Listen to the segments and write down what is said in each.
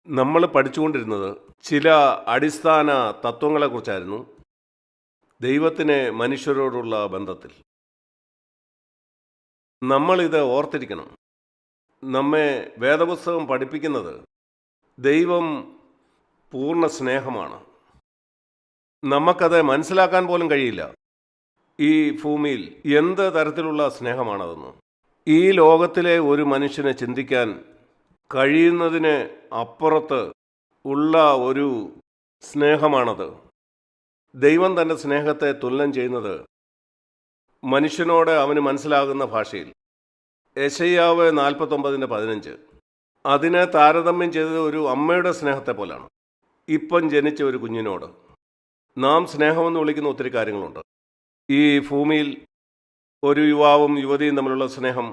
നമ്മൾ പഠിച്ചുകൊണ്ടിരുന്നത് ചില അടിസ്ഥാന തത്വങ്ങളെക്കുറിച്ചായിരുന്നു. ദൈവത്തിന് മനുഷ്യരോടുള്ള ബന്ധത്തിൽ നമ്മളിത് ഓർത്തിരിക്കണം. നമ്മെ വേദപുസ്തകം പഠിപ്പിക്കുന്നത് ദൈവം പൂർണ്ണ സ്നേഹമാണ്. നമുക്കത് മനസ്സിലാക്കാൻ പോലും കഴിയില്ല. ഈ ഭൂമിയിൽ എന്ത് തരത്തിലുള്ള സ്നേഹമാണതെന്ന് ഈ ലോകത്തിലെ ഒരു മനുഷ്യനെ ചിന്തിക്കാൻ കഴിയുന്നതിന് അപ്പുറത്ത് ഉള്ള ഒരു സ്നേഹമാണത്. ദൈവം തൻ്റെ സ്നേഹത്തെ തുലനം ചെയ്യുന്നത് മനുഷ്യനോട് അവന് മനസ്സിലാകുന്ന ഭാഷയിൽ. യെശയ്യാവ് 49:15 അതിനെ താരതമ്യം ചെയ്തത് ഒരു അമ്മയുടെ സ്നേഹത്തെ പോലാണ്. ഇപ്പം ജനിച്ച ഒരു കുഞ്ഞിനോട് നാം സ്നേഹമെന്ന് വിളിക്കുന്ന ഒത്തിരി കാര്യങ്ങളുണ്ട്. ഈ ഭൂമിയിൽ ഒരു യുവാവും യുവതിയും തമ്മിലുള്ള സ്നേഹം,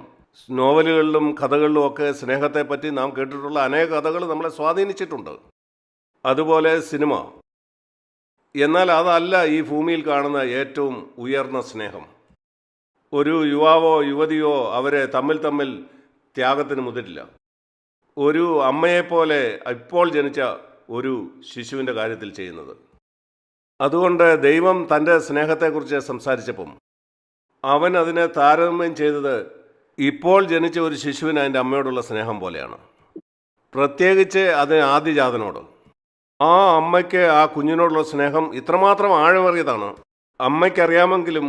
നോവലുകളിലും കഥകളിലും ഒക്കെ സ്നേഹത്തെപ്പറ്റി നാം കേട്ടിട്ടുള്ള അനേക കഥകൾ നമ്മളെ സ്വാധീനിച്ചിട്ടുണ്ട്. അതുപോലെ സിനിമ. എന്നാൽ അതല്ല ഈ ഭൂമിയിൽ കാണുന്ന ഏറ്റവും ഉയർന്ന സ്നേഹം. ഒരു യുവാവോ യുവതിയോ അവരെ തമ്മിൽ ത്യാഗത്തിന് മുതിരില്ല. ഒരു അമ്മയെപ്പോലെ ഇപ്പോൾ ജനിച്ച ഒരു ശിശുവിൻ്റെ കാര്യത്തിൽ ചെയ്യുന്നത്. അതുകൊണ്ട് ദൈവം തൻ്റെ സ്നേഹത്തെക്കുറിച്ച് സംസാരിച്ചപ്പം അവൻ അതിനെ താരതമ്യം ചെയ്തത് ഇപ്പോൾ ജനിച്ച ഒരു ശിശുവിന് അതിൻ്റെ അമ്മയോടുള്ള സ്നേഹം പോലെയാണ്. പ്രത്യേകിച്ച് അത് ആദ്യജാതനോട്. ആ അമ്മയ്ക്ക് ആ കുഞ്ഞിനോടുള്ള സ്നേഹം ഇത്രമാത്രം ആഴമേറിയതാണ്. അമ്മയ്ക്കറിയാമെങ്കിലും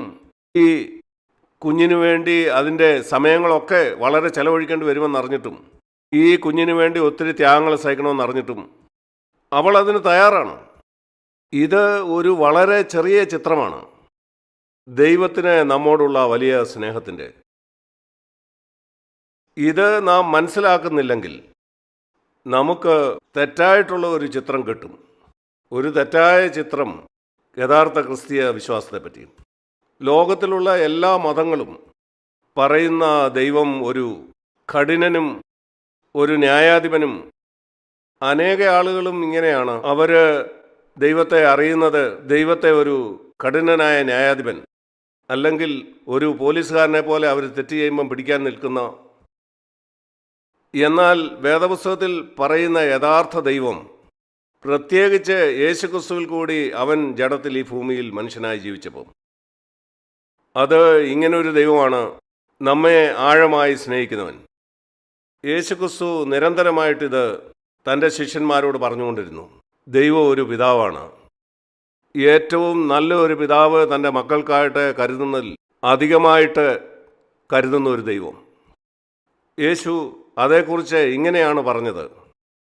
ഈ കുഞ്ഞിനു വേണ്ടി അതിൻ്റെ സമയങ്ങളൊക്കെ വളരെ ചെലവഴിക്കേണ്ടി വരുമെന്നറിഞ്ഞിട്ടും ഈ കുഞ്ഞിനു വേണ്ടി ഒത്തിരി ത്യാഗങ്ങൾ സഹിക്കണമെന്നറിഞ്ഞിട്ടും അവൾ അതിന് തയ്യാറാണ്. ഇത് ഒരു വളരെ ചെറിയ ചിത്രമാണ് ദൈവത്തിന് നമ്മോടുള്ള വലിയ സ്നേഹത്തിൻ്റെ. ഇത് നാം മനസ്സിലാക്കുന്നില്ലെങ്കിൽ നമുക്ക് തെറ്റായിട്ടുള്ള ഒരു ചിത്രം കിട്ടും. ഒരു തെറ്റായ ചിത്രം യഥാർത്ഥ ക്രിസ്തീയ വിശ്വാസത്തെപ്പറ്റി. ലോകത്തിലുള്ള എല്ലാ മതങ്ങളും പറയുന്ന ദൈവം ഒരു കഠിനനും ഒരു ന്യായാധിപനും. അനേക ആളുകളും ഇങ്ങനെയാണ് അവർ ദൈവത്തെ അറിയുന്നത്. ദൈവത്തെ ഒരു കഠിനനായ ന്യായാധിപൻ അല്ലെങ്കിൽ ഒരു പോലീസുകാരനെ പോലെ അവർ തെറ്റ് ചെയ്യുമ്പം പിടിക്കാൻ നിൽക്കുന്ന. എന്നാൽ വേദപുസ്തകത്തിൽ പറയുന്ന യഥാർത്ഥ ദൈവം, പ്രത്യേകിച്ച് യേശുക്രിസ്തുവിൽ കൂടി അവൻ ജഡത്തിൽ ഈ ഭൂമിയിൽ മനുഷ്യനായി ജീവിച്ചപ്പോൾ, അത് ഇങ്ങനൊരു ദൈവമാണ്, നമ്മെ ആഴമായി സ്നേഹിക്കുന്നവൻ. യേശുക്രിസ്തു നിരന്തരമായിട്ടിത് തൻ്റെ ശിഷ്യന്മാരോട് പറഞ്ഞുകൊണ്ടിരുന്നു. ദൈവം ഒരു പിതാവാണ്. ഏറ്റവും നല്ല ഒരു പിതാവ് തൻ്റെ മക്കൾക്കായിട്ട് കരുതുന്നതിൽ അധികമായിട്ട് കരുതുന്ന ഒരു ദൈവം. യേശു അതേക്കുറിച്ച് ഇങ്ങനെയാണ് പറഞ്ഞത്.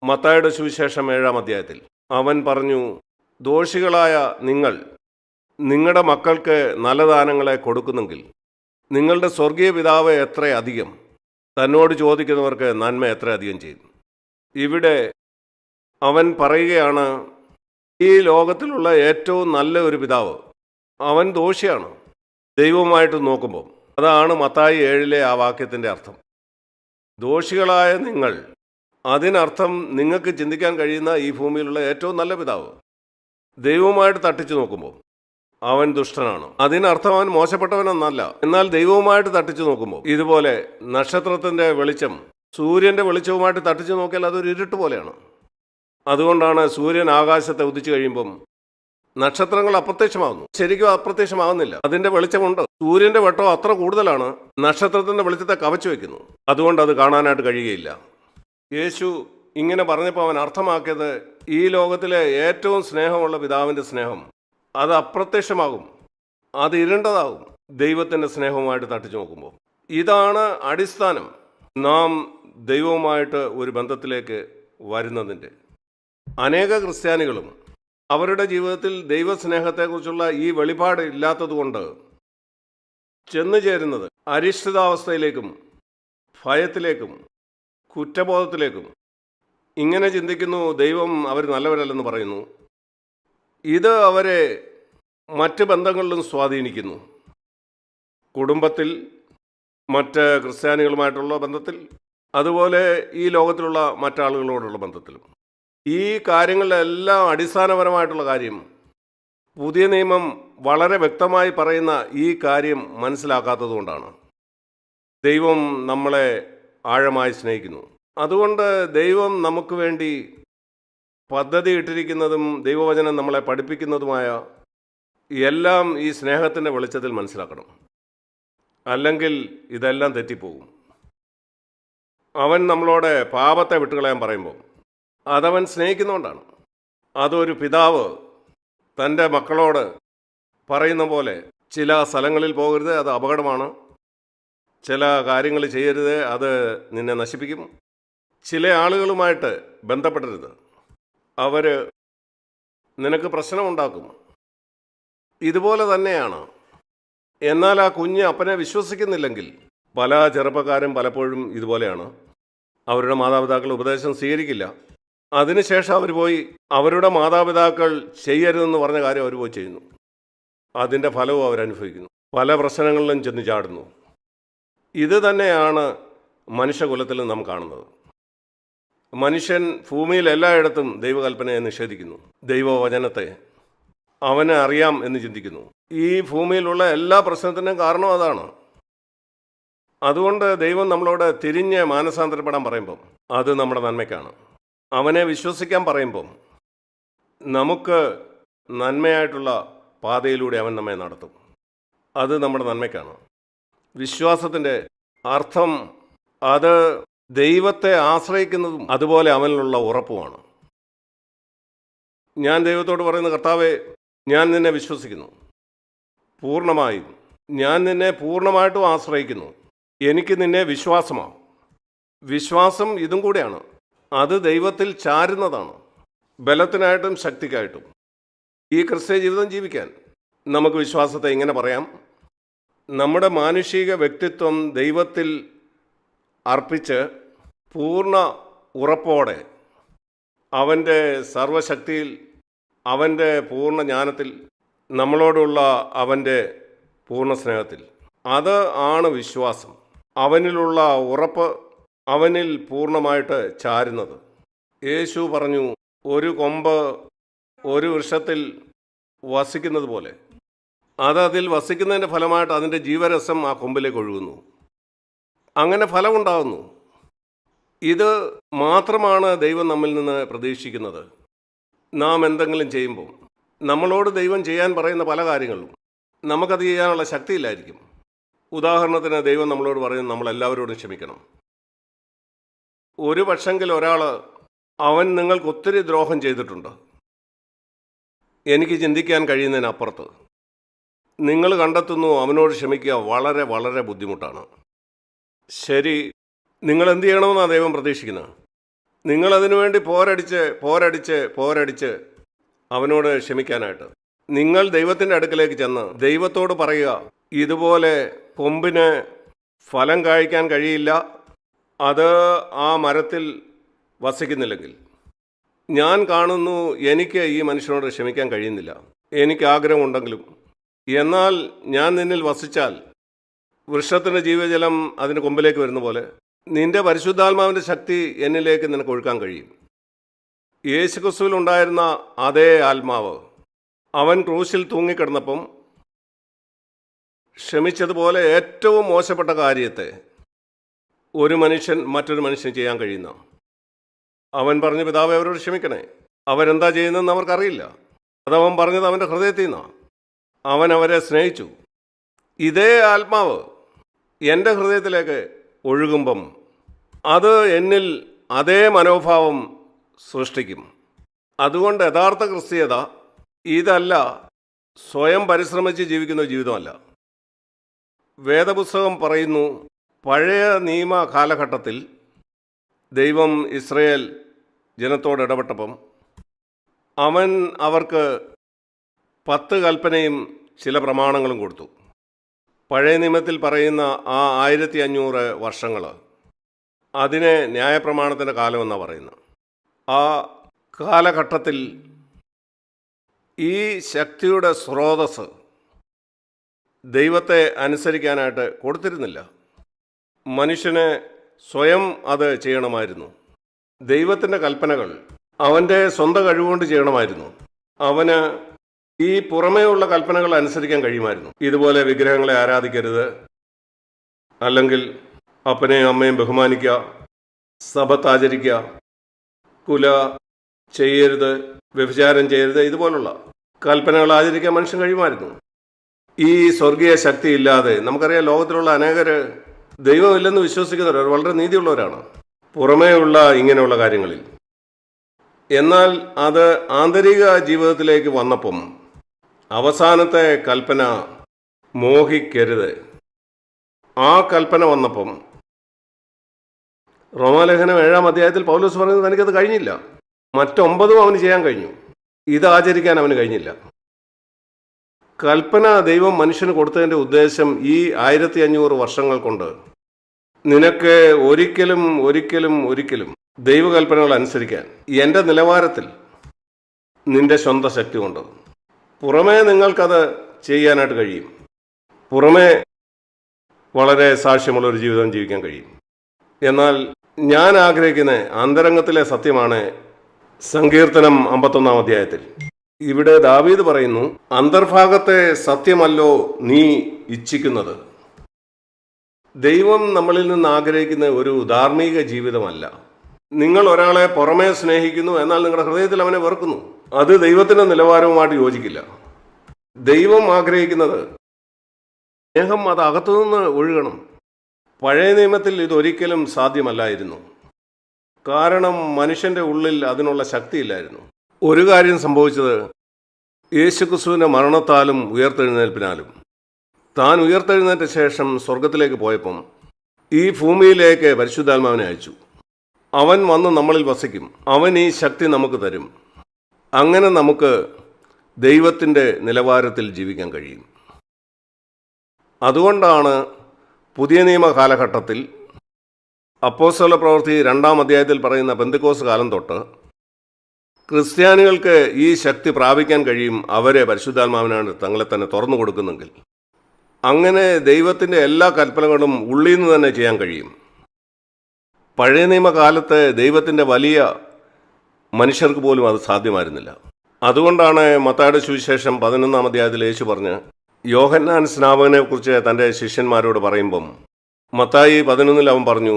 മത്തായിയുടെ സുവിശേഷം 7-ാം അധ്യായത്തിൽ അവൻ പറഞ്ഞു, ദോഷികളായ നിങ്ങൾ നിങ്ങളുടെ മക്കൾക്ക് നല്ല ദാനങ്ങളെ കൊടുക്കുന്നെങ്കിൽ നിങ്ങളുടെ സ്വർഗീയ പിതാവ് എത്ര അധികം തന്നോട് ചോദിക്കുന്നവർക്ക് നന്മ എത്ര അധികം ചെയ്യും. ഇവിടെ അവൻ പറയുകയാണ്, ഈ ലോകത്തിലുള്ള ഏറ്റവും നല്ല ഒരു പിതാവ് അവൻ ദോഷിയാണ് ദൈവവുമായിട്ട് നോക്കുമ്പോൾ. അതാണ് മത്തായി 7-ലെ ആ വാക്യത്തിൻ്റെ അർത്ഥം. ദോഷികളായ നിങ്ങൾ, അതിനർത്ഥം നിങ്ങൾക്ക് ചിന്തിക്കാൻ കഴിയുന്ന ഈ ഭൂമിയിലുള്ള ഏറ്റവും നല്ല പിതാവ് ദൈവവുമായിട്ട് തട്ടിച്ചു നോക്കുമ്പോൾ അവൻ ദുഷ്ടനാണ്. അതിനർത്ഥം അവൻ മോശപ്പെട്ടവനെന്നല്ല. എന്നാൽ ദൈവവുമായിട്ട് തട്ടിച്ചു നോക്കുമ്പോൾ, ഇതുപോലെ നക്ഷത്രത്തിൻ്റെ വെളിച്ചം സൂര്യൻ്റെ വെളിച്ചവുമായിട്ട് തട്ടിച്ചു നോക്കിയാൽ അതൊരു ഇരുട്ട് പോലെയാണ്. അതുകൊണ്ടാണ് സൂര്യൻ ആകാശത്തെ ഉദിച്ചു കഴിയുമ്പം നക്ഷത്രങ്ങൾ അപ്രത്യക്ഷമാകുന്നു. ശരിക്കും അപ്രത്യക്ഷമാകുന്നില്ല, അതിൻ്റെ വെളിച്ചമുണ്ട്. സൂര്യൻ്റെ വെട്ടം അത്ര കൂടുതലാണ്, നക്ഷത്രത്തിൻ്റെ വെളിച്ചത്തെ കവച്ചു വയ്ക്കുന്നു. അതുകൊണ്ട് അത് കാണാനായിട്ട് കഴിയുകയില്ല. യേശു ഇങ്ങനെ പറഞ്ഞപ്പോൾ അവൻ അർത്ഥമാക്കിയത്, ഈ ലോകത്തിലെ ഏറ്റവും സ്നേഹമുള്ള പിതാവിൻ്റെ സ്നേഹം അത് അപ്രത്യക്ഷമാകും, അത് ഇരുണ്ടതാകും ദൈവത്തിൻ്റെ സ്നേഹവുമായിട്ട് തട്ടിച്ചു നോക്കുമ്പോൾ. ഇതാണ് അടിസ്ഥാനം നാം ദൈവവുമായിട്ട് ഒരു ബന്ധത്തിലേക്ക് വരുന്നതിൻ്റെ. അനേക ക്രിസ്ത്യാനികളും അവരുടെ ജീവിതത്തിൽ ദൈവസ്നേഹത്തെക്കുറിച്ചുള്ള ഈ വെളിപാട് ഇല്ലാത്തതുകൊണ്ട് ചെന്നു ചേരുന്നത് അരിഷ്ടിതാവസ്ഥയിലേക്കും ഭയത്തിലേക്കും കുറ്റബോധത്തിലേക്കും. ഇങ്ങനെ ചിന്തിക്കുന്നു, ദൈവം അവർ നല്ലവരല്ലെന്ന് പറയുന്നു. ഇത് അവരെ മറ്റ് ബന്ധങ്ങളിലും സ്വാധീനിക്കുന്നു. കുടുംബത്തിൽ, മറ്റ് ക്രിസ്ത്യാനികളുമായിട്ടുള്ള ബന്ധത്തിൽ, അതുപോലെ ഈ ലോകത്തിലുള്ള മറ്റാളുകളോടുള്ള ബന്ധത്തിലും. ഈ കാര്യങ്ങളിലെല്ലാം അടിസ്ഥാനപരമായിട്ടുള്ള കാര്യം, പുതിയ നിയമം വളരെ വ്യക്തമായി പറയുന്ന ഈ കാര്യം മനസ്സിലാക്കാത്തതുകൊണ്ടാണ്. ദൈവം നമ്മളെ ആഴമായി സ്നേഹിക്കുന്നു. അതുകൊണ്ട് ദൈവം നമുക്ക് വേണ്ടി പദ്ധതി ഇട്ടിരിക്കുന്നതും ദൈവവചനം നമ്മളെ പഠിപ്പിക്കുന്നതുമായ എല്ലാം ഈ സ്നേഹത്തിൻ്റെ വെളിച്ചത്തിൽ മനസ്സിലാക്കണം. അല്ലെങ്കിൽ ഇതെല്ലാം തെറ്റിപ്പോകും. അവൻ നമ്മളോട് പാപത്തെ വിട്ടുകളയാൻ പറയുമ്പോൾ അതവൻ സ്നേഹിക്കുന്നതുകൊണ്ടാണ്. അതൊരു പിതാവ് തൻ്റെ മക്കളോട് പറയുന്ന പോലെ ചില സ്ഥലങ്ങളിൽ പോകരുത്, അത് അപകടമാണ്. ചില കാര്യങ്ങൾ ചെയ്യരുത്, അത് നിന്നെ നശിപ്പിക്കും. ചില ആളുകളുമായിട്ട് ബന്ധപ്പെടരുത്, അവർ നിനക്ക് പ്രശ്നമുണ്ടാക്കും. ഇതുപോലെ തന്നെയാണ്. എന്നാൽ ആ കുഞ്ഞ് അപ്പനെ വിശ്വസിക്കുന്നില്ലെങ്കിൽ, പല ചെറുപ്പക്കാരും പലപ്പോഴും ഇതുപോലെയാണ്. അവരുടെ മാതാപിതാക്കൾ ഉപദേശം സ്വീകരിക്കില്ല. അതിനുശേഷം അവർ പോയി അവരുടെ മാതാപിതാക്കൾ ചെയ്യരുതെന്ന് പറഞ്ഞ കാര്യം അവർ പോയി ചെയ്യുന്നു. അതിൻ്റെ ഫലവും അവരനുഭവിക്കുന്നു. പല പ്രശ്നങ്ങളിലും ചെന്ന് ചാടുന്നു. ഇത് തന്നെയാണ് മനുഷ്യകുലത്തിൽ നാം കാണുന്നത്. മനുഷ്യൻ ഭൂമിയിൽ എല്ലായിടത്തും ദൈവകൽപ്പനയെ നിഷേധിക്കുന്നു. ദൈവവചനത്തെ അവനെ അറിയാം എന്ന് ചിന്തിക്കുന്നു. ഈ ഭൂമിയിലുള്ള എല്ലാ പ്രശ്നത്തിനും കാരണം അതാണ്. അതുകൊണ്ട് ദൈവം നമ്മളോട് തിരിഞ്ഞ് മാനസാന്തരപ്പെടാൻ പറയുമ്പം അത് നമ്മുടെ നന്മയ്ക്കാണ്. അവനെ വിശ്വസിക്കാൻ പറയുമ്പം നമുക്ക് നന്മയായിട്ടുള്ള പാതയിലൂടെ അവൻ നമ്മെ നടത്തും. അത് നമ്മുടെ നന്മയ്ക്കാണ്. വിശ്വാസത്തിൻ്റെ അർത്ഥം അത് ദൈവത്തെ ആശ്രയിക്കുന്നതും അതുപോലെ അവനിലുള്ള ഉറപ്പുമാണ്. ഞാൻ ദൈവത്തോട് പറയുന്ന, കർത്താവേ, ഞാൻ നിന്നെ വിശ്വസിക്കുന്നു പൂർണ്ണമായും. ഞാൻ നിന്നെ പൂർണ്ണമായിട്ടും ആശ്രയിക്കുന്നു. എനിക്ക് നിന്നെ വിശ്വാസമാണ്. വിശ്വാസം ഇതും കൂടെയാണ്. അത് ദൈവത്തിൽ ചാരുന്നതാണ്, ബലത്തിനായിട്ടും ശക്തിക്കായിട്ടും. ഈ ക്രിസ്ത്യ ജീവിതം ജീവിക്കാൻ നമുക്ക് വിശ്വാസത്തെ ഇങ്ങനെ പറയാം: നമ്മുടെ മാനുഷിക വ്യക്തിത്വം ദൈവത്തിൽ അർപ്പിച്ച് പൂർണ്ണ ഉറപ്പോടെ അവൻ്റെ സർവശക്തിയിൽ, അവൻ്റെ പൂർണ്ണ ജ്ഞാനത്തിൽ, നമ്മളോടുള്ള അവൻ്റെ പൂർണ്ണ സ്നേഹത്തിൽ. അത് ആണ് വിശ്വാസം. അവനിലുള്ള ഉറപ്പ്, അവനിൽ പൂർണ്ണമായിട്ട് ചാരുന്നത്. യേശു പറഞ്ഞു, ഒരു കൊമ്പ് ഒരു വൃക്ഷത്തിൽ വസിക്കുന്നത് പോലെ അത് അതിൽ വസിക്കുന്നതിൻ്റെ ഫലമായിട്ട് അതിൻ്റെ ജീവരസം ആ കൊമ്പിലേക്ക് ഒഴുകുന്നു. അങ്ങനെ ഫലമുണ്ടാകുന്നു. ഇത് മാത്രമാണ് ദൈവം നമ്മിൽ നിന്ന് പ്രതീക്ഷിക്കുന്നത്. നാം എന്തെങ്കിലും ചെയ്യുമ്പോൾ നമ്മളോട് ദൈവം ചെയ്യാൻ പറയുന്ന പല കാര്യങ്ങളും നമുക്കത് ചെയ്യാനുള്ള ശക്തിയില്ലായിരിക്കും. ഉദാഹരണത്തിന്, ദൈവം നമ്മളോട് പറയുന്നത് നമ്മളെല്ലാവരോടും ക്ഷമിക്കണം. ഒരു പക്ഷെങ്കിൽ ഒരാൾ, അവൻ നിങ്ങൾക്ക് ഒത്തിരി ദ്രോഹം ചെയ്തിട്ടുണ്ട്, എനിക്ക് ചിന്തിക്കാൻ കഴിയുന്നതിനപ്പുറത്ത്, നിങ്ങൾ കണ്ടെത്തുന്നു അവനോട് ക്ഷമിക്കുക വളരെ വളരെ ബുദ്ധിമുട്ടാണ്. ശരി, നിങ്ങൾ എന്ത് ചെയ്യണമെന്നാണ് ദൈവം പ്രതീക്ഷിക്കുന്നത്? നിങ്ങളതിനു വേണ്ടി പോരടിച്ച് അവനോട് ക്ഷമിക്കാനായിട്ട് നിങ്ങൾ ദൈവത്തിൻ്റെ അടുക്കലേക്ക് ചെന്ന് ദൈവത്തോട് പറയുക, ഇതുപോലെ കൊമ്പിന് ഫലം കായ്ക്കാൻ കഴിയില്ല, അത് ആ മരത്തിൽ വസിക്കുന്നില്ലെങ്കിൽ. ഞാൻ കാണുന്നു എനിക്ക് ഈ മനുഷ്യനോട് ക്ഷമിക്കാൻ കഴിയുന്നില്ല, എനിക്ക് ആഗ്രഹമുണ്ടെങ്കിലും. എന്നാൽ ഞാൻ നിന്നിൽ വസിച്ചാൽ വൃക്ഷത്തിൻ്റെ ജീവജലം അതിൻ്റെ കൊമ്പിലേക്ക് വരുന്ന പോലെ നിന്റെ പരിശുദ്ധാത്മാവിൻ്റെ ശക്തി എന്നിലേക്ക് നിനക്ക് ഒഴുക്കാൻ കഴിയും. യേശുക്രിസ്തുവിൽ ഉണ്ടായിരുന്ന അതേ ആത്മാവ് അവൻ ക്രൂശിൽ തൂങ്ങിക്കിടന്നപ്പം ക്ഷമിച്ചതുപോലെ ഏറ്റവും മോശപ്പെട്ട കാര്യത്തെ ഒരു മനുഷ്യൻ മറ്റൊരു മനുഷ്യന് ചെയ്യാൻ കഴിയുന്ന. അവൻ പറഞ്ഞു, പിതാവേ, അവരോട് ക്ഷമിക്കണേ, അവരെന്താ ചെയ്യുന്നതെന്ന് അവർക്കറിയില്ല. അതവൻ പറഞ്ഞത് അവൻ്റെ ഹൃദയത്തിൽ നിന്നാണ്. അവൻ അവരെ സ്നേഹിച്ചു. ഇതേ ആത്മാവ് എൻ്റെ ഹൃദയത്തിലേക്ക് ഒഴുകുമ്പം അത് എന്നിൽ അതേ മനോഭാവം സൃഷ്ടിക്കും. അതുകൊണ്ട് യഥാർത്ഥ ക്രിസ്തീയത ഇതല്ല, സ്വയം പരിശ്രമിച്ച് ജീവിക്കുന്ന ജീവിതമല്ല. വേദപുസ്തകം പറയുന്നു, പഴയ നിയമ കാലഘട്ടത്തിൽ ദൈവം ഇസ്രയേൽ ജനത്തോട് ഇടപെട്ടപ്പം അവൻ അവർക്ക് 10 കൽപ്പനയും ചില പ്രമാണങ്ങളും കൊടുത്തു. പഴയ നിയമത്തിൽ പറയുന്ന ആ 1500 വർഷങ്ങൾ, അതിനെ ന്യായപ്രമാണത്തിൻ്റെ കാലമെന്നാണ് പറയുന്നത്. ആ കാലഘട്ടത്തിൽ ഈ ശക്തിയുടെ സ്രോതസ് ദൈവത്തെ അനുസരിക്കാനായിട്ട് കൊടുത്തിരുന്നില്ല. മനുഷ്യനെ സ്വയം അത് ചെയ്യണമായിരുന്നു. ദൈവത്തിൻ്റെ കൽപ്പനകൾ അവൻ്റെ സ്വന്തം കഴിവുകൊണ്ട് ചെയ്യണമായിരുന്നു. അവന് ഈ പുറമേയുള്ള കൽപ്പനകൾ അനുസരിക്കാൻ കഴിയുമായിരുന്നു. ഇതുപോലെ വിഗ്രഹങ്ങളെ ആരാധിക്കരുത്, അല്ലെങ്കിൽ അപ്പനെയും അമ്മയും ബഹുമാനിക്കുക, സബത്ത് ആചരിക്കുക, കുല ചെയ്യരുത്, വ്യഭിചാരം ചെയ്യരുത്, ഇതുപോലുള്ള കൽപ്പനകൾ ആചരിക്കാൻ മനുഷ്യൻ കഴിയുമായിരുന്നു. ഈ സ്വർഗീയ ശക്തി ഇല്ലാതെ നമുക്കറിയാം, ലോകത്തിലുള്ള അനേകർ ദൈവമില്ലെന്ന് വിശ്വസിക്കുന്നവർ വളരെ നീതിയുള്ളവരാണ് പുറമേയുള്ള ഇങ്ങനെയുള്ള കാര്യങ്ങളിൽ. എന്നാൽ അത് ആന്തരിക ജീവിതത്തിലേക്ക് വന്നപ്പം അവസാനത്തെ കൽപ്പന മോഹിക്കരുത്, ആ കൽപ്പന വന്നപ്പം റോമാലേഖനം 7-ാം അധ്യായത്തിൽ പൗലോസ് പറയുന്നത് തനിക്കത് കഴിഞ്ഞില്ല. മറ്റൊമ്പതും അവന് ചെയ്യാൻ കഴിഞ്ഞു, ഇത് ആചരിക്കാൻ അവന് കഴിഞ്ഞില്ല. കൽപ്പന ദൈവം മനുഷ്യന് കൊടുത്തതിൻ്റെ ഉദ്ദേശം ഈ 1500 വർഷങ്ങൾ കൊണ്ട് നിനക്ക് ഒരിക്കലും ഒരിക്കലും ഒരിക്കലും ദൈവകൽപ്പനകൾ അനുസരിക്കാൻ എൻ്റെ നിലവാരത്തിൽ നിന്റെ സ്വന്തം ശക്തി കൊണ്ട് പുറമേ നിങ്ങൾക്കത് ചെയ്യാനായിട്ട് കഴിയും. പുറമേ വളരെ സാക്ഷ്യമുള്ള ഒരു ജീവിതം ജീവിക്കാൻ കഴിയും. എന്നാൽ ഞാൻ ആഗ്രഹിക്കുന്ന അന്തരംഗത്തിലെ സത്യമാണ് സങ്കീർത്തനം 51-ാം അധ്യായത്തിൽ. ഇവിടെ ദാവീദ് പറയുന്നു, അന്തർഭാഗത്തെ സത്യമല്ലോ നീ ഇച്ഛിക്കുന്നത്. ദൈവം നമ്മളിൽ നിന്ന് ആഗ്രഹിക്കുന്ന ഒരു ധാർമ്മിക ജീവിതമല്ല. നിങ്ങൾ ഒരാളെ പുറമേ സ്നേഹിക്കുന്നു, എന്നാൽ നിങ്ങളുടെ ഹൃദയത്തിൽ അവനെ വെറുക്കുന്നു. അത് ദൈവത്തിൻ്റെ നിലവാരവുമായിട്ട് യോജിക്കില്ല. ദൈവം ആഗ്രഹിക്കുന്നത് സ്നേഹം അത് അകത്തുനിന്ന് ഒഴുകണം. പഴയ നിയമത്തിൽ ഇതൊരിക്കലും സാധ്യമല്ലായിരുന്നു. കാരണം മനുഷ്യൻ്റെ ഉള്ളിൽ അതിനുള്ള ശക്തിയില്ലായിരുന്നു. ഒരു കാര്യം സംഭവിച്ചത് യേശുക്രിസ്തുവിൻ്റെ മരണത്താലും ഉയർത്തെഴുന്നേൽപ്പിനാലും. താൻ ഉയർത്തെഴുന്നേറ്റ ശേഷം സ്വർഗത്തിലേക്ക് പോയപ്പം ഈ ഭൂമിയിലേക്ക് പരിശുദ്ധാത്മാവിനെ അയച്ചു. അവൻ വന്ന് നമ്മളിൽ വസിക്കും. അവൻ ഈ ശക്തി നമുക്ക് തരും. അങ്ങനെ നമുക്ക് ദൈവത്തിൻ്റെ നിലവാരത്തിൽ ജീവിക്കാൻ കഴിയും. അതുകൊണ്ടാണ് പുതിയ നിയമ കാലഘട്ടത്തിൽ അപ്പോസ്തല പ്രവൃത്തി 2-ാം അധ്യായത്തിൽ പറയുന്ന പെന്തക്കോസ്ത് കാലം തൊട്ട് ക്രിസ്ത്യാനികൾക്ക് ഈ ശക്തി പ്രാപിക്കാൻ കഴിയും, അവരെ പരിശുദ്ധാത്മാവിനാണ് തങ്ങളെ തന്നെ തുറന്നു കൊടുക്കുന്നെങ്കിൽ. അങ്ങനെ ദൈവത്തിൻ്റെ എല്ലാ കൽപ്പനകളും ഉള്ളിൽ നിന്ന് തന്നെ ചെയ്യാൻ കഴിയും. പഴയ നിയമകാലത്ത് ദൈവത്തിൻ്റെ വലിയ മനുഷ്യർക്ക് പോലും അത് സാധ്യമായിരുന്നില്ല. അതുകൊണ്ടാണ് മത്തായിയുടെ സുവിശേഷം 11-ാം അധ്യായത്തിൽ യേശു പറഞ്ഞ് യോഹന്നാൻ സ്നാപകനെ കുറിച്ച് തൻ്റെ ശിഷ്യന്മാരോട് പറയുമ്പം മത്തായി 11-ൽ അവൻ പറഞ്ഞു,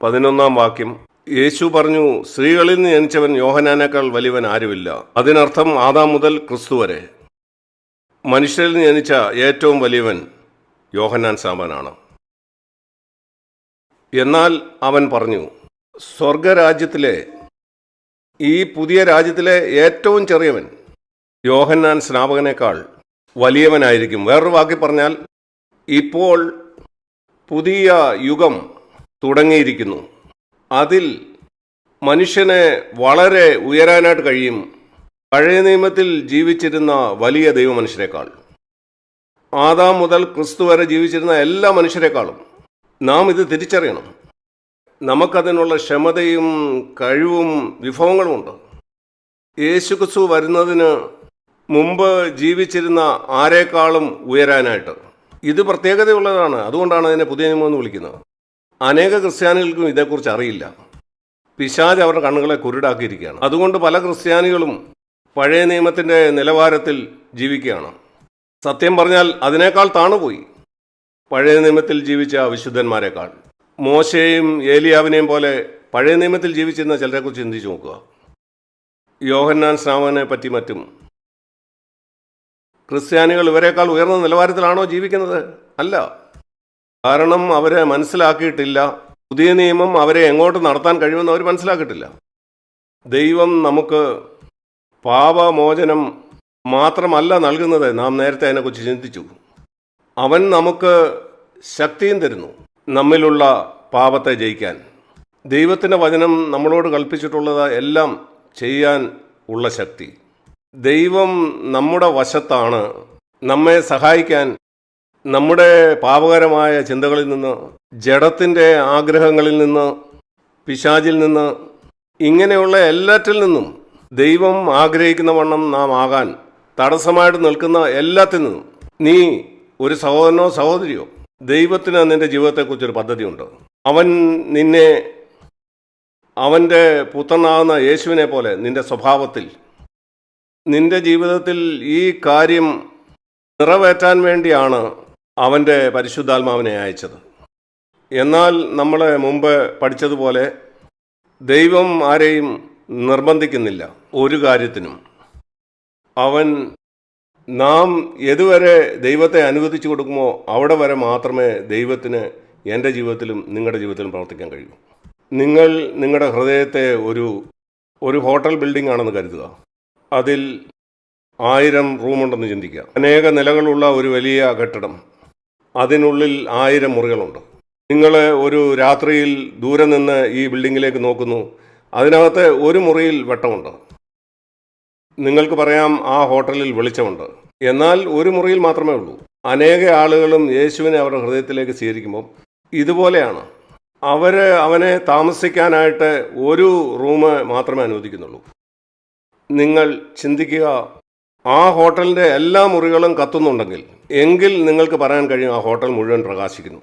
11-ാം വാക്യം, യേശു പറഞ്ഞു, സ്ത്രീകളിൽ നിന്ന് ജനിച്ചവൻ യോഹന്നാനേക്കാൾ വലിയവൻ ആരുമില്ല. അതിനർത്ഥം ആദാം മുതൽ ക്രിസ്തു വരെ മനുഷ്യരിൽ നിന്ന് ജനിച്ച ഏറ്റവും വലിയവൻ യോഹന്നാൻ സ്നാപകനാണ്. എന്നാൽ അവൻ പറഞ്ഞു, സ്വർഗരാജ്യത്തിലെ ഈ പുതിയ രാജ്യത്തിലെ ഏറ്റവും ചെറിയവൻ യോഹന്നാൻ സ്നാപകനേക്കാൾ വലിയവനായിരിക്കും. വേറൊരു വാക്കി പറഞ്ഞാൽ, ഇപ്പോൾ പുതിയ യുഗം തുടങ്ങിയിരിക്കുന്നു. അതിൽ മനുഷ്യനെ വളരെ ഉയരാനായിട്ട് കഴിയും പഴയ നിയമത്തിൽ ജീവിച്ചിരുന്ന വലിയ ദൈവമനുഷ്യരെക്കാൾ. ആദാം മുതൽ ക്രിസ്തു വരെ ജീവിച്ചിരുന്ന എല്ലാ മനുഷ്യരെക്കാളും നാം ഇത് തിരിച്ചറിയണം. നമുക്കതിനുള്ള ക്ഷമതയും കഴിവും വിഭവങ്ങളുമുണ്ട്. യേശുക്രിസ്തു വരുന്നതിന് മുമ്പ് ജീവിച്ചിരുന്ന ആരെക്കാളും ഉയരാനായിട്ട്. ഇത് പ്രത്യേകതയുള്ളതാണ്. അതുകൊണ്ടാണ് അതിനെ പുതിയ നിയമം എന്ന് വിളിക്കുന്നത്. അനേക ക്രിസ്ത്യാനികൾക്കും ഇതേക്കുറിച്ച് അറിയില്ല. പിശാച് അവരുടെ കണ്ണുകളെ കുരുടാക്കിയിരിക്കുകയാണ്. അതുകൊണ്ട് പല ക്രിസ്ത്യാനികളും പഴയ നിയമത്തിൻ്റെ നിലവാരത്തിൽ ജീവിക്കുകയാണ്. സത്യം പറഞ്ഞാൽ അതിനേക്കാൾ താണുപോയി പഴയ നിയമത്തിൽ ജീവിച്ച വിശുദ്ധന്മാരെക്കാൾ. മോശയെയും ഏലിയാവിനെയും പോലെ പഴയ നിയമത്തിൽ ജീവിച്ചിരുന്ന ചിലരെക്കുറിച്ച് ചിന്തിച്ചു നോക്കുക. യോഹന്നാൻ സ്നാപകനെ പറ്റി മറ്റും ക്രിസ്ത്യാനികൾ ഇവരെക്കാൾ ഉയർന്ന നിലവാരത്തിലാണോ ജീവിക്കുന്നത്? അല്ല. കാരണം അവരെ മനസ്സിലാക്കിയിട്ടില്ല. പുതിയ നിയമം അവരെ എങ്ങോട്ട് നടത്താൻ കഴിയുമെന്ന് അവർ മനസ്സിലാക്കിയിട്ടില്ല. ദൈവം നമുക്ക് പാപമോചനം മാത്രമല്ല നൽകുന്നത്. നാം നേരത്തെ അതിനെക്കുറിച്ച് ചിന്തിച്ചു. അവൻ നമുക്ക് ശക്തിയും തരുന്നു നമ്മിലുള്ള പാപത്തെ ജയിക്കാൻ. ദൈവത്തിൻ്റെ വചനം നമ്മളോട് കൽപ്പിച്ചിട്ടുള്ളത് എല്ലാം ചെയ്യാൻ ഉള്ള ശക്തി ദൈവം നമ്മുടെ വശത്താണ്. നമ്മെ സഹായിക്കാൻ നമ്മുടെ പാപകരമായ ചിന്തകളിൽ നിന്ന്, ജഡത്തിൻ്റെ ആഗ്രഹങ്ങളിൽ നിന്ന്, പിശാചിൽ നിന്ന്, ഇങ്ങനെയുള്ള എല്ലാറ്റിൽ നിന്നും ദൈവം ആഗ്രഹിക്കുന്ന വണ്ണം നാം ആകാൻ തടസ്സമായിട്ട് നിൽക്കുന്ന എല്ലാത്തിൽ നിന്നും നീ ഒരു സഹോദരനോ സഹോദരിയോ, ദൈവത്തിന് നിൻ്റെ ജീവിതത്തെക്കുറിച്ചൊരു പദ്ധതിയുണ്ട്. അവൻ നിന്നെ അവൻ്റെ പുത്രനാകുന്ന യേശുവിനെ പോലെ നിൻ്റെ സ്വഭാവത്തിൽ, നിൻ്റെ ജീവിതത്തിൽ ഈ കാര്യം നിറവേറ്റാൻ വേണ്ടിയാണ് അവൻ്റെ പരിശുദ്ധാത്മാവിനെ അയച്ചത്. എന്നാൽ നമ്മൾ മുമ്പ് പഠിച്ചതുപോലെ ദൈവം ആരെയും നിർബന്ധിക്കുന്നില്ല ഒരു കാര്യത്തിനും. അവൻ നാം ഏതുവരെ ദൈവത്തെ അനുവദിച്ചു കൊടുക്കുമോ അവിടെ വരെ മാത്രമേ ദൈവത്തിന് എൻ്റെ ജീവിതത്തിലും നിങ്ങളുടെ ജീവിതത്തിലും പ്രവർത്തിക്കാൻ കഴിയൂ. നിങ്ങൾ നിങ്ങളുടെ ഹൃദയത്തെ ഒരു ഹോട്ടൽ ബിൽഡിംഗ് ആണെന്ന് കരുതുക. അതിൽ 1000 റൂമുണ്ടെന്ന് ചിന്തിക്കുക. അനേക നിലകളുള്ള ഒരു വലിയ കെട്ടിടം, അതിനുള്ളിൽ 1000 മുറികളുണ്ട്. നിങ്ങൾ ഒരു രാത്രിയിൽ ദൂരെ നിന്ന് ഈ ബിൽഡിങ്ങിലേക്ക് നോക്കുന്നു, അതിനകത്ത് ഒരു മുറിയിൽ വെട്ടമുണ്ട്. നിങ്ങൾക്ക് പറയാം ആ ഹോട്ടലിൽ വെളിച്ചമുണ്ട്, എന്നാൽ ഒരു മുറിയിൽ മാത്രമേ ഉള്ളൂ. അനേക ആളുകളും യേശുവിനെ അവരുടെ ഹൃദയത്തിലേക്ക് സ്വീകരിക്കുമ്പോൾ ഇതുപോലെയാണ്. അവനെ താമസിക്കാനായിട്ട് ഒരു റൂം മാത്രമേ അനുവദിക്കുന്നുള്ളൂ. നിങ്ങൾ ചിന്തിക്കുക, ആ ഹോട്ടലിൻ്റെ എല്ലാ മുറികളും കത്തുന്നുണ്ടെങ്കിൽ എങ്കിൽ നിങ്ങൾക്ക് പറയാൻ കഴിയും ആ ഹോട്ടൽ മുഴുവൻ പ്രകാശിക്കുന്നു.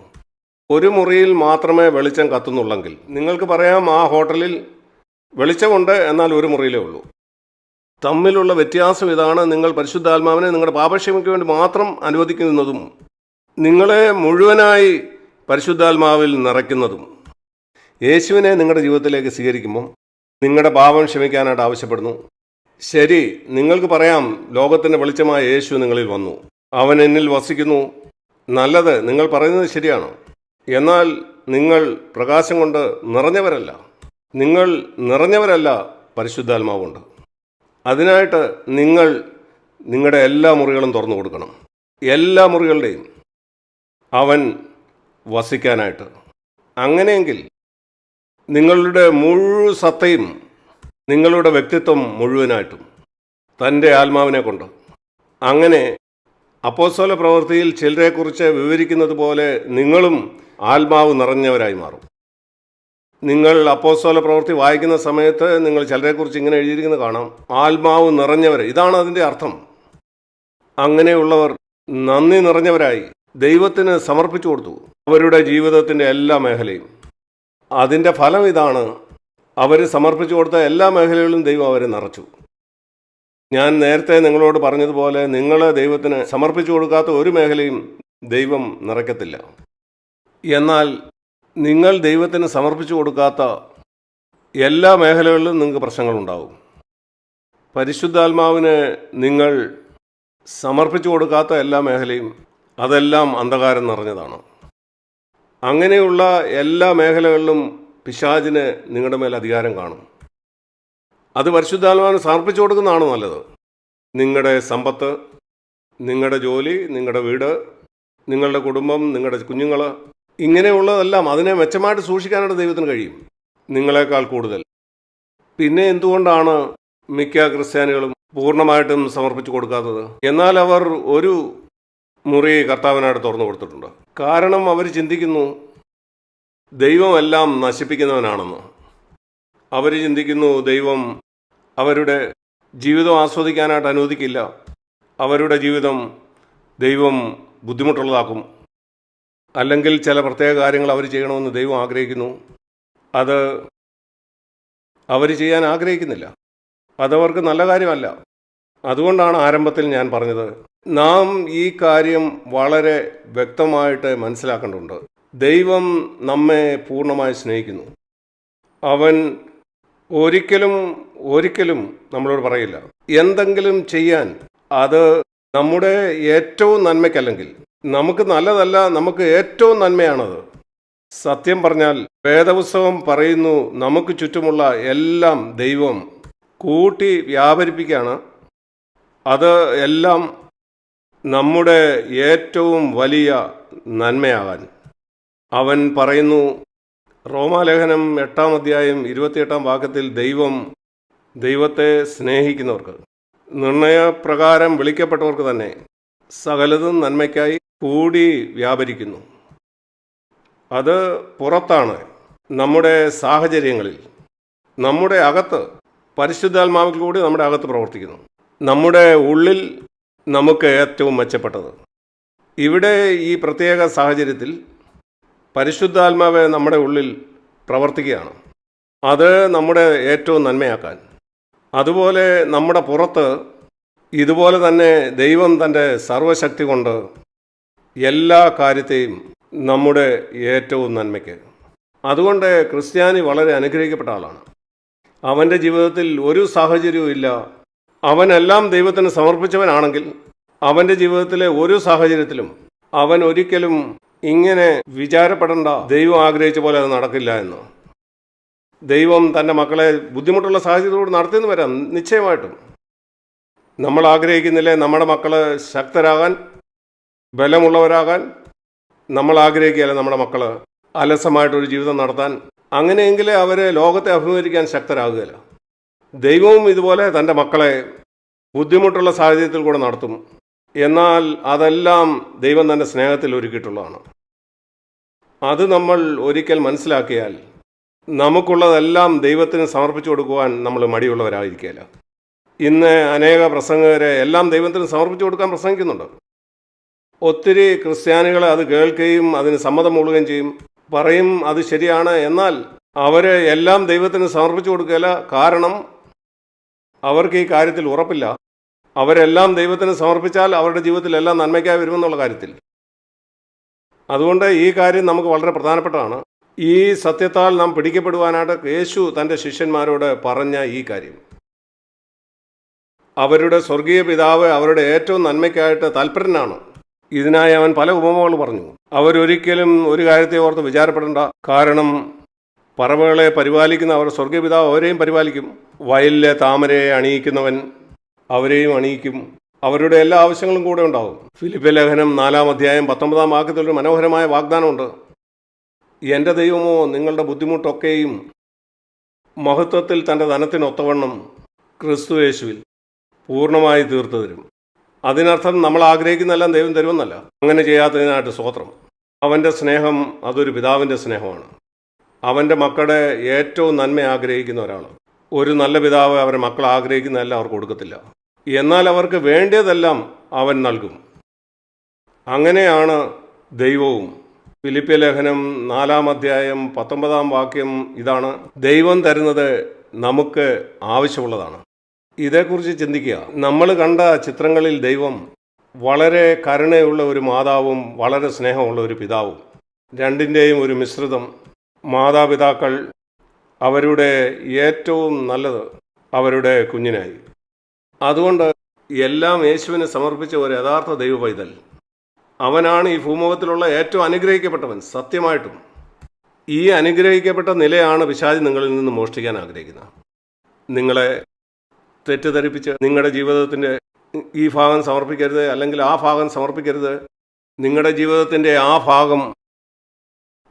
ഒരു മുറിയിൽ മാത്രമേ വെളിച്ചം കത്തുന്നുള്ളെങ്കിൽ നിങ്ങൾക്ക് പറയാം ആ ഹോട്ടലിൽ വെളിച്ചമുണ്ട്, എന്നാൽ ഒരു മുറിയിലേ ഉള്ളൂ. തമ്മിലുള്ള വ്യത്യാസം ഇതാണ്. നിങ്ങൾ പരിശുദ്ധാത്മാവിനെ നിങ്ങളുടെ പാപക്ഷമയ്ക്ക് വേണ്ടി മാത്രം അനുവദിക്കുന്നതും നിങ്ങളെ മുഴുവനായി പരിശുദ്ധാത്മാവിൽ നിറയ്ക്കുന്നതും. യേശുവിനെ നിങ്ങളുടെ ജീവിതത്തിലേക്ക് സ്വീകരിക്കുമ്പം നിങ്ങളുടെ പാപം ക്ഷമിക്കാനായിട്ട് ആവശ്യപ്പെടുന്നു. ശരി, നിങ്ങൾക്ക് പറയാം ലോകത്തിൻ്റെ വെളിച്ചമായ യേശു നിങ്ങളിൽ വന്നു, അവൻ എന്നിൽ വസിക്കുന്നു. നല്ലത്, നിങ്ങൾ പറയുന്നത് ശരിയാണ്. എന്നാൽ നിങ്ങൾ പ്രകാശം കൊണ്ട് നിറഞ്ഞവരല്ല. നിങ്ങൾ നിറഞ്ഞവരല്ല പരിശുദ്ധാത്മാവുണ്ട്. അതിനായിട്ട് നിങ്ങൾ നിങ്ങളുടെ എല്ലാ മുറികളും തുറന്നു കൊടുക്കണം. എല്ലാ മുറികളുടെയും അവൻ വസിക്കാനായിട്ട്. അങ്ങനെയെങ്കിൽ നിങ്ങളുടെ മുഴുവൻ സത്തയും, നിങ്ങളുടെ വ്യക്തിത്വം മുഴുവനായിട്ടും തൻ്റെ ആത്മാവിനെ കൊണ്ട്. അങ്ങനെ അപ്പോസ്തല പ്രവൃത്തിയിൽ ചിലരെക്കുറിച്ച് വിവരിക്കുന്നത് പോലെ നിങ്ങളും ആത്മാവ് നിറഞ്ഞവരായി മാറും. നിങ്ങൾ അപ്പോസ്തല പ്രവൃത്തി വായിക്കുന്ന സമയത്ത് നിങ്ങൾ ചിലരെക്കുറിച്ച് ഇങ്ങനെ എഴുതിയിരിക്കുന്നത് കാണാം, ആത്മാവ് നിറഞ്ഞവർ. ഇതാണ് അതിൻ്റെ അർത്ഥം. അങ്ങനെയുള്ളവർ നന്ദി നിറഞ്ഞവരായി ദൈവത്തിന് സമർപ്പിച്ചു കൊടുത്തു അവരുടെ ജീവിതത്തിൻ്റെ എല്ലാ മേഖലയും. അതിൻ്റെ ഫലം ഇതാണ്, അവർ സമർപ്പിച്ചു കൊടുത്ത എല്ലാ മേഖലകളിലും ദൈവം അവരെ നിറച്ചു. ഞാൻ നേരത്തെ നിങ്ങളോട് പറഞ്ഞതുപോലെ നിങ്ങൾ ദൈവത്തിന് സമർപ്പിച്ചു കൊടുക്കാത്ത ഒരു മേഖലയും ദൈവം നിറയ്ക്കത്തില്ല. എന്നാൽ നിങ്ങൾ ദൈവത്തിന് സമർപ്പിച്ചു കൊടുക്കാത്ത എല്ലാ മേഖലകളിലും നിങ്ങൾക്ക് പ്രശ്നങ്ങളുണ്ടാവും. പരിശുദ്ധാത്മാവിന് നിങ്ങൾ സമർപ്പിച്ചു കൊടുക്കാത്ത എല്ലാ മേഖലയും അതെല്ലാം അന്ധകാരം നിറഞ്ഞതാണ്. അങ്ങനെയുള്ള എല്ലാ മേഖലകളിലും പിശാചിന് നിങ്ങളുടെ മേൽ അധികാരം കാണും. അത് പരിശുദ്ധാത്മാവിന് സമർപ്പിച്ചു കൊടുക്കുന്നതാണ് നല്ലത്. നിങ്ങളുടെ സമ്പത്ത്, നിങ്ങളുടെ ജോലി, നിങ്ങളുടെ വീട്, നിങ്ങളുടെ കുടുംബം, നിങ്ങളുടെ കുഞ്ഞുങ്ങൾ, ഇങ്ങനെയുള്ളതെല്ലാം അതിനെ മെച്ചമായിട്ട് സൂക്ഷിക്കാനായിട്ട് ദൈവത്തിന് കഴിയും, നിങ്ങളെക്കാൾ കൂടുതൽ. പിന്നെ എന്തുകൊണ്ടാണ് മിക്ക ക്രിസ്ത്യാനികളും പൂർണ്ണമായിട്ടും സമർപ്പിച്ചു കൊടുക്കാത്തത്? എന്നാൽ അവർ ഒരു മുറി കർത്താവിനായിട്ട് തുറന്നു കൊടുത്തിട്ടുണ്ട്. കാരണം അവർ ചിന്തിക്കുന്നു ദൈവം എല്ലാം നശിപ്പിക്കുന്നവനാണെന്ന്. അവർ ചിന്തിക്കുന്നു ദൈവം അവരുടെ ജീവിതം ആസ്വദിക്കാനായിട്ട് അനുവദിക്കില്ല, അവരുടെ ജീവിതം ദൈവം ബുദ്ധിമുട്ടുള്ളതാക്കും, അല്ലെങ്കിൽ ചില പ്രത്യേക കാര്യങ്ങൾ അവർ ചെയ്യണമെന്ന് ദൈവം ആഗ്രഹിക്കുന്നു, അത് അവർ ചെയ്യാൻ ആഗ്രഹിക്കുന്നില്ല. അതവർക്ക് നല്ല കാര്യമല്ല. അതുകൊണ്ടാണ് ആരംഭത്തിൽ ഞാൻ പറഞ്ഞത്, നാം ഈ കാര്യം വളരെ വ്യക്തമായിട്ട് മനസ്സിലാക്കേണ്ടതുണ്ട്. ദൈവം നമ്മെ പൂർണ്ണമായി സ്നേഹിക്കുന്നു. അവൻ ഒരിക്കലും നമ്മളോട് പറയില്ല എന്തെങ്കിലും ചെയ്യാൻ അത് നമ്മുടെ ഏറ്റവും നന്മയ്ക്കല്ലെങ്കിൽ. നമുക്ക് നല്ലതല്ല, നമുക്ക് ഏറ്റവും നന്മയാണത്. സത്യം പറഞ്ഞാൽ വേദപുസ്തകം പറയുന്നു നമുക്ക് ചുറ്റുമുള്ള എല്ലാം ദൈവം കൂട്ടി വ്യാപരിപ്പിക്കുകയാണ്. അത് എല്ലാം നമ്മുടെ ഏറ്റവും വലിയ നന്മയാകാൻ. അവൻ പറയുന്നു, റോമാലേഖനം 8-ാം അധ്യായം 28-ാം വാക്യത്തിൽ, ദൈവത്തെ സ്നേഹിക്കുന്നവർക്ക്, നിർണയപ്രകാരം വിളിക്കപ്പെട്ടവർക്ക് തന്നെ സകലതും നന്മയ്ക്കായി കൂടി വ്യാപരിക്കുന്നു. അത് പുറത്താണ്, നമ്മുടെ സാഹചര്യങ്ങളിൽ. നമ്മുടെ അകത്ത് പരിശുദ്ധാത്മാവിൽ കൂടി നമ്മുടെ അകത്ത് പ്രവർത്തിക്കുന്നു. നമ്മുടെ ഉള്ളിൽ നമുക്ക് ഏറ്റവും മെച്ചപ്പെട്ടത്. ഇവിടെ ഈ പ്രത്യേക സാഹചര്യത്തിൽ പരിശുദ്ധാത്മാവ് നമ്മുടെ ഉള്ളിൽ പ്രവർത്തിക്കുകയാണ്. അത് നമ്മുടെ ഏറ്റവും നന്മയാക്കാൻ. അതുപോലെ നമ്മുടെ പുറത്ത് ഇതുപോലെ തന്നെ ദൈവം തൻ്റെ സർവശക്തി കൊണ്ട് എല്ലാ കാര്യത്തെയും നമ്മുടെ ഏറ്റവും നന്മയ്ക്ക്. അതുകൊണ്ട് ക്രിസ്ത്യാനി വളരെ അനുഗ്രഹിക്കപ്പെട്ട ആളാണ്. അവൻ്റെ ജീവിതത്തിൽ ഒരു സാഹചര്യവും ഇല്ല. അവനെല്ലാം ദൈവത്തിന് സമർപ്പിച്ചവനാണെങ്കിൽ അവൻ്റെ ജീവിതത്തിലെ ഒരു സാഹചര്യത്തിലും അവൻ ഒരിക്കലും ഇങ്ങനെ വിചാരപ്പെടേണ്ട, ദൈവം ആഗ്രഹിച്ച പോലെ അത് നടക്കില്ല എന്ന്. ദൈവം തൻ്റെ മക്കളെ ബുദ്ധിമുട്ടുള്ള സാഹചര്യത്തോട് നടത്തിയെന്ന് വരാം, നിശ്ചയമായിട്ടും. നമ്മൾ ആഗ്രഹിക്കുന്നില്ലേ നമ്മുടെ മക്കൾ ശക്തരാകാൻ, ബലമുള്ളവരാകാൻ? നമ്മൾ ആഗ്രഹിക്കുകയല്ല നമ്മുടെ മക്കൾ അലസമായിട്ടൊരു ജീവിതം നടത്താൻ. അങ്ങനെയെങ്കിലേ അവർ ലോകത്തെ അഭിമുഖീകരിക്കാൻ ശക്തരാകുകയില്ല. ദൈവവും ഇതുപോലെ തൻ്റെ മക്കളെ ബുദ്ധിമുട്ടുള്ള സാഹചര്യത്തിൽ കൂടെ നടത്തും. എന്നാൽ അതെല്ലാം ദൈവം തൻ്റെ സ്നേഹത്തിൽ ഒരുക്കിയിട്ടുള്ളതാണ്. അത് നമ്മൾ ഒരിക്കൽ മനസ്സിലാക്കിയാൽ നമുക്കുള്ളതെല്ലാം ദൈവത്തിന് സമർപ്പിച്ചു കൊടുക്കുവാൻ നമ്മൾ മടിയുള്ളവരായിരിക്കില്ല. ഇന്ന് അനേക പ്രസംഗകരെ എല്ലാം ദൈവത്തിന് സമർപ്പിച്ചു കൊടുക്കാൻ പ്രസംഗിക്കുന്നുണ്ട്. ഒത്തിരി ക്രിസ്ത്യാനികൾ അത് കേൾക്കുകയും അതിന് സമ്മതം മൂളുകയും ചെയ്യും, പറയും അത് ശരിയാണ്. എന്നാൽ അവർ എല്ലാം ദൈവത്തിന് സമർപ്പിച്ചു കൊടുക്കുകയില്ല. കാരണം അവർക്ക് ഈ കാര്യത്തിൽ ഉറപ്പില്ല. അവരെല്ലാം ദൈവത്തിന് സമർപ്പിച്ചാൽ അവരുടെ ജീവിതത്തിൽ എല്ലാം നന്മയ്ക്കായി വരുമെന്നുള്ള കാര്യത്തിൽ. അതുകൊണ്ട് ഈ കാര്യം നമുക്ക് വളരെ പ്രധാനപ്പെട്ടതാണ്. ഈ സത്യത്താൽ നാം പിടിക്കപ്പെടുവാനായിട്ട് യേശു തൻ്റെ ശിഷ്യന്മാരോട് പറഞ്ഞ ഈ കാര്യം, അവരുടെ സ്വർഗീയ പിതാവ് അവരുടെ ഏറ്റവും നന്മയ്ക്കായിട്ട് താല്പര്യനാണ്. ഇതിനായി അവൻ പല ഉപമകൾ പറഞ്ഞു. അവരൊരിക്കലും ഒരു കാര്യത്തെ ഓർത്ത് വിചാരപ്പെടേണ്ട. കാരണം പറവകളെ പരിപാലിക്കുന്ന അവർ സ്വർഗീയ പിതാവ് അവരെയും പരിപാലിക്കും. വയലിലെ താമരയെ അണിയിക്കുന്നവൻ അവരെയും അണിയിക്കും. അവരുടെ എല്ലാ ആവശ്യങ്ങളും കൂടെ ഉണ്ടാവും. ഫിലിപ്പിയ ലേഖനം 4-ാം അധ്യായം 19-ാം വാക്യത്തിലൊരു മനോഹരമായ വാഗ്ദാനമുണ്ട്. എൻ്റെ ദൈവമോ നിങ്ങളുടെ ബുദ്ധിമുട്ടൊക്കെയും മഹത്വത്തിൽ തൻ്റെ ധനത്തിനൊത്തവണ്ണം ക്രിസ്തു യേശുവിൽ പൂർണ്ണമായി തീർത്തു തരും. അതിനർത്ഥം നമ്മൾ ആഗ്രഹിക്കുന്നതെല്ലാം ദൈവം തരുമെന്നല്ല. അങ്ങനെ ചെയ്യാത്തതിനായിട്ട് സ്തോത്രം. അവൻ്റെ സ്നേഹം അതൊരു പിതാവിൻ്റെ സ്നേഹമാണ്. അവൻ്റെ മക്കളുടെ ഏറ്റവും നന്മ ആഗ്രഹിക്കുന്ന ഒരാൾ. ഒരു നല്ല പിതാവ് അവരുടെ മക്കൾ ആഗ്രഹിക്കുന്നതെല്ലാം അവർക്ക് കൊടുക്കത്തില്ല. എന്നാൽ അവർക്ക് വേണ്ടിയതെല്ലാം അവൻ നൽകും. അങ്ങനെയാണ് ദൈവവും. ഫിലിപ്പിയ ലേഖനം 4-ാം അധ്യായം 19-ാം വാക്യം ഇതാണ്: ദൈവം തരുന്നത് നമുക്ക് ആവശ്യമുള്ളതാണ്. ഇതേക്കുറിച്ച് ചിന്തിക്കുക. നമ്മൾ കണ്ട ചിത്രങ്ങളിൽ ദൈവം വളരെ കരുണയുള്ള ഒരു മാതാവും വളരെ സ്നേഹമുള്ള ഒരു പിതാവും, രണ്ടിൻ്റെയും ഒരു മിശ്രിതം. മാതാപിതാക്കൾ അവരുടെ ഏറ്റവും നല്ലത് അവരുടെ കുഞ്ഞിനായി. അതുകൊണ്ട് എല്ലാം യേശുവിനെ സമർപ്പിച്ച ഒരു യഥാർത്ഥ ദൈവ പൈതൽ, അവനാണ് ഈ ഭൂമുഖത്തിലുള്ള ഏറ്റവും അനുഗ്രഹിക്കപ്പെട്ടവൻ. സത്യമായിട്ടും ഈ അനുഗ്രഹിക്കപ്പെട്ട നിലയാണ് പിശാച് നിങ്ങളിൽ നിന്ന് മോഷ്ടിക്കാൻ ആഗ്രഹിക്കുന്നത്. നിങ്ങളെ തെറ്റിദ്ധരിപ്പിച്ച് നിങ്ങളുടെ ജീവിതത്തിൻ്റെ ഈ ഭാഗം സമർപ്പിക്കരുത്, അല്ലെങ്കിൽ ആ ഭാഗം സമർപ്പിക്കരുത്. നിങ്ങളുടെ ജീവിതത്തിൻ്റെ ആ ഭാഗം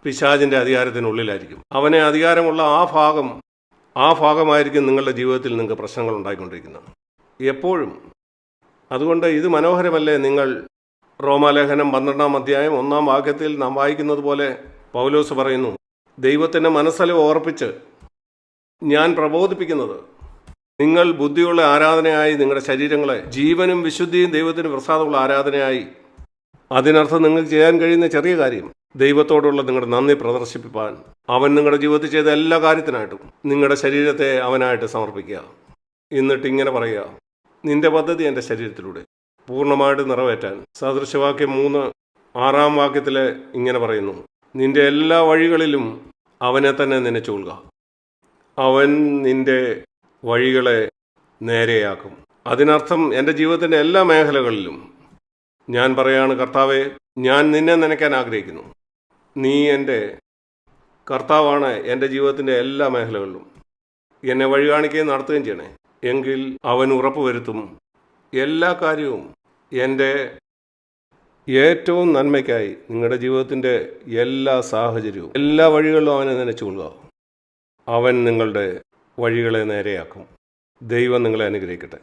പിശാചിൻ്റെ അധികാരത്തിനുള്ളിലായിരിക്കും. അവനെ അധികാരമുള്ള ആ ഭാഗമായിരിക്കും നിങ്ങളുടെ ജീവിതത്തിൽ നിങ്ങൾക്ക് പ്രശ്നങ്ങൾ ഉണ്ടായിക്കൊണ്ടിരിക്കുന്നത് എപ്പോഴും. അതുകൊണ്ട് ഇത് മനോഹരമല്ലേ? നിങ്ങൾ റോമാലേഖനം 12-ാം അധ്യായം 1-ാം വാക്യത്തിൽ നാം വായിക്കുന്നത് പോലെ പൗലോസ് പറയുന്നു, ദൈവത്തിൻ്റെ മനസ്സലിവ് ഓർപ്പിച്ച് ഞാൻ പ്രബോധിപ്പിക്കുന്നത്, നിങ്ങൾ ബുദ്ധിയുള്ള ആരാധനയായി നിങ്ങളുടെ ശരീരങ്ങളെ ജീവനും വിശുദ്ധിയും ദൈവത്തിന് പ്രസാദമുള്ള ആരാധനയായി. അതിനർത്ഥം നിങ്ങൾക്ക് ചെയ്യാൻ കഴിയുന്ന ചെറിയ കാര്യം, ദൈവത്തോടുള്ള നിങ്ങളുടെ നന്ദി പ്രദർശിപ്പിക്കാൻ അവൻ നിങ്ങളുടെ ജീവിതത്തിൽ ചെയ്ത എല്ലാ കാര്യത്തിനായിട്ടും നിങ്ങളുടെ ശരീരത്തെ അവനായിട്ട് സമർപ്പിക്കുക. എന്നിട്ട് ഇങ്ങനെ പറയുക, നിന്റെ പദ്ധതി എൻ്റെ ശരീരത്തിലൂടെ പൂർണ്ണമായിട്ട് നിറവേറ്റാൻ. സദൃശവാക്യം 3-6-ാം വാക്യത്തിൽ ഇങ്ങനെ പറയുന്നു, നിന്റെ എല്ലാ വഴികളിലും അവനെ തന്നെ നനച്ചുകൊള്ളുക, അവൻ നിന്റെ വഴികളെ നേരെയാക്കും. അതിനർത്ഥം എൻ്റെ ജീവിതത്തിൻ്റെ എല്ലാ മേഖലകളിലും ഞാൻ പറയാണ്, കർത്താവെ, ഞാൻ നിന്നെ നനയ്ക്കാൻ ആഗ്രഹിക്കുന്നു. നീ എൻ്റെ കർത്താവാണ് എൻ്റെ ജീവിതത്തിൻ്റെ എല്ലാ മേഖലകളിലും. എന്നെ വഴി കാണിക്കുകയും നടത്തുകയും ചെയ്യണേ. എങ്കിൽ അവൻ ഉറപ്പുവരുത്തും എല്ലാ കാര്യവും എൻ്റെ ഏറ്റവും നന്മയ്ക്കായി. നിങ്ങളുടെ ജീവിതത്തിൻ്റെ എല്ലാ സാഹചര്യവും എല്ലാ വഴികളിലും അവനെ നനച്ചുകൊള്ളുക. അവൻ നിങ്ങളുടെ വഴികളെ നേരെയാക്കും. ദൈവം നിങ്ങളെ അനുഗ്രഹിക്കട്ടെ.